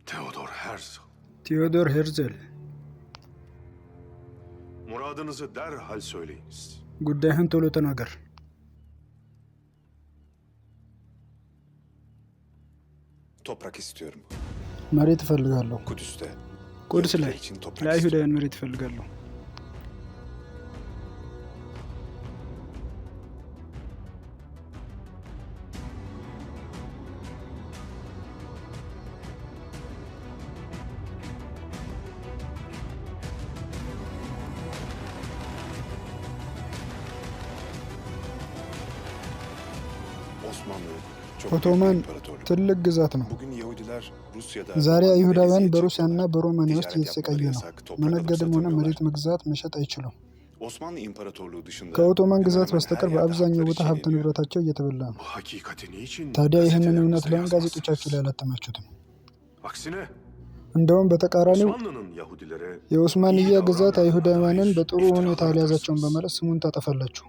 Theodor Herzl Muradınızı derhal söyleyiniz. ጉዳይህን ቶሎ ተናገር። Toprak istiyorum. መሬት እፈልጋለሁ። Kudüs'te. ቁድስ ላይ Yahudiler için toprak ለአይሁዳውያን መሬት እፈልጋለሁ። ኦቶማን ትልቅ ግዛት ነው። ዛሬ አይሁዳውያን በሩሲያና በሮማንያ ውስጥ እየተሰቃዩ ነው። መነገድም ሆነ መሬት መግዛት መሸጥ አይችሉም። ከኦቶማን ግዛት በስተቀር በአብዛኛው ቦታ ሀብት ንብረታቸው እየተበላ ነው። ታዲያ ይህንን እውነት ለምን ጋዜጦቻችሁ ላይ አላተማችሁትም? እንደውም በተቃራኒው የኦስማንያ ግዛት አይሁዳውያንን በጥሩ ሁኔታ አልያዛቸውም በማለት ስሙን ታጠፋላችሁ።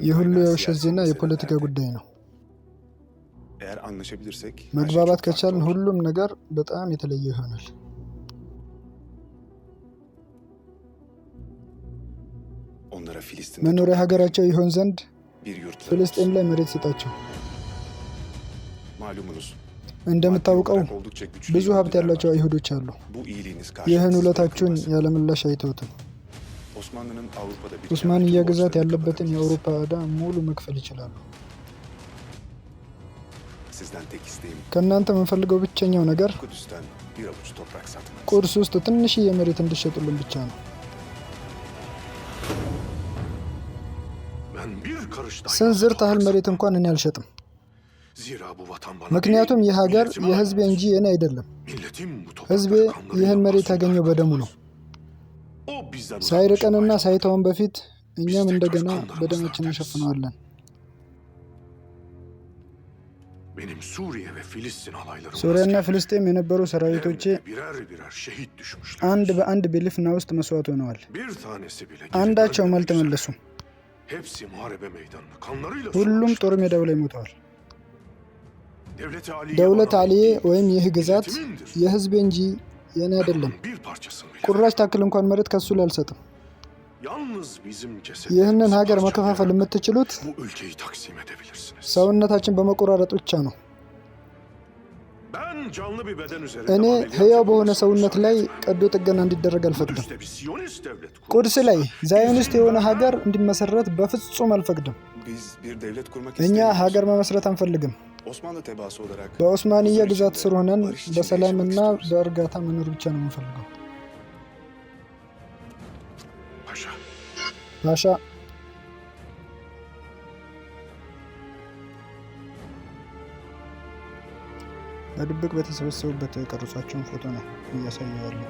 ይህ ሁሉ የውሸት ዜና የፖለቲካ ጉዳይ ነው። መግባባት ከቻልን ሁሉም ነገር በጣም የተለየ ይሆናል። መኖሪያ ሀገራቸው ይሆን ዘንድ ፍልስጤም ላይ መሬት ስጣቸው። እንደምታውቀው ብዙ ሀብት ያላቸው አይሁዶች አሉ። ይህን ውለታችሁን ያለምላሽ አይተውትም። ኦስማንያ ግዛት ያለበትን የአውሮፓ ዕዳ ሙሉ መክፈል ይችላሉ። ከእናንተ የምንፈልገው ብቸኛው ነገር ቁድስ ውስጥ ትንሽዬ መሬት እንዲሸጡልን ብቻ ነው። ስንዝር ታህል መሬት እንኳን እኔ አልሸጥም። ምክንያቱም ይህ ሀገር የህዝቤ እንጂ የኔ አይደለም። ህዝቤ ይህን መሬት ያገኘው በደሙ ነው። ሳይርቀንና ሳይተወን በፊት እኛም እንደገና በደማችን እንሸፍነዋለን። ሶሪያና ፍልስጤም የነበሩ ሰራዊቶቼ አንድ በአንድ በሊፍና ውስጥ መስዋዕት ሆነዋል። አንዳቸውም አልተመለሱም። ሁሉም ጦር ሜዳው ላይ ሞተዋል። ደውለት አልዬ ወይም ይህ ግዛት የህዝቤ እንጂ የኔ አይደለም። ቁራሽ ታክል እንኳን መሬት ከሱ ላይ አልሰጥም። ይህንን ሀገር መከፋፈል የምትችሉት ሰውነታችን በመቆራረጥ ብቻ ነው። እኔ ህያው በሆነ ሰውነት ላይ ቀዶ ጥገና እንዲደረግ አልፈቅድም። ቁድስ ላይ ዛዮኒስት የሆነ ሀገር እንዲመሰረት በፍጹም አልፈቅድም። እኛ ሀገር መመስረት አንፈልግም። በኦስማንያ ግዛት ስር ሆነን በሰላምና በእርጋታ መኖር ብቻ ነው የምንፈልገው። ፓሻ በድብቅ በተሰበሰቡበት የቀረጿቸውን ፎቶ ነው እያሳየ ያለው።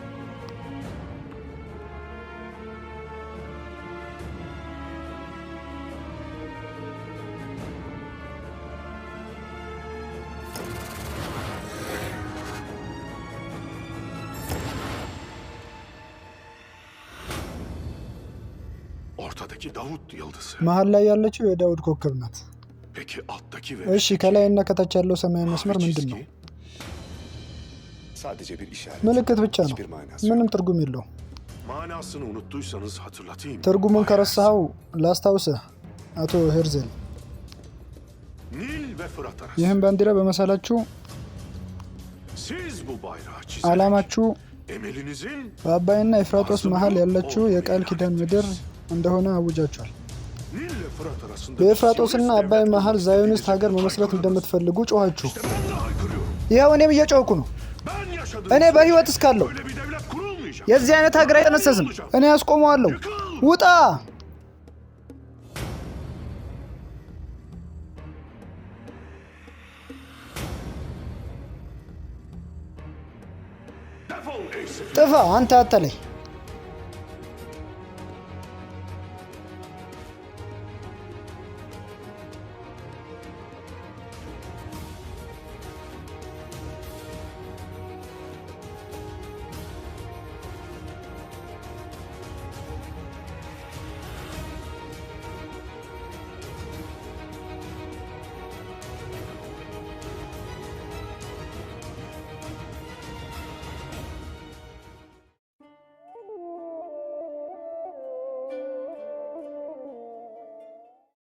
መሀል ላይ ያለችው የዳውድ ኮከብ ናት። እሺ፣ ከላይና ከታች ያለው ሰማያዊ መስመር ምንድን ነው? ምልክት ብቻ ነው። ምንም ትርጉም የለውም። ትርጉሙን ከረሳኸው ላስታውስህ አቶ ሄርዘል። ይህን ባንዲራ በመሳላችሁ ዓላማችሁ በአባይና ኤፍራጦስ መሀል ያለችው የቃል ኪዳን ምድር እንደሆነ አውጃችኋል። በኤፍራጦስና አባይ መሀል ዛዮኒስት ሀገር መመስረት እንደምትፈልጉ ጮኻችሁ። ይኸው እኔም እየጮህኩ ነው። እኔ በህይወት እስካለሁ የዚህ አይነት ሀገር አይጠነሰስም። እኔ ያስቆመዋለሁ። ውጣ! ጥፋ! አንተ አታላይ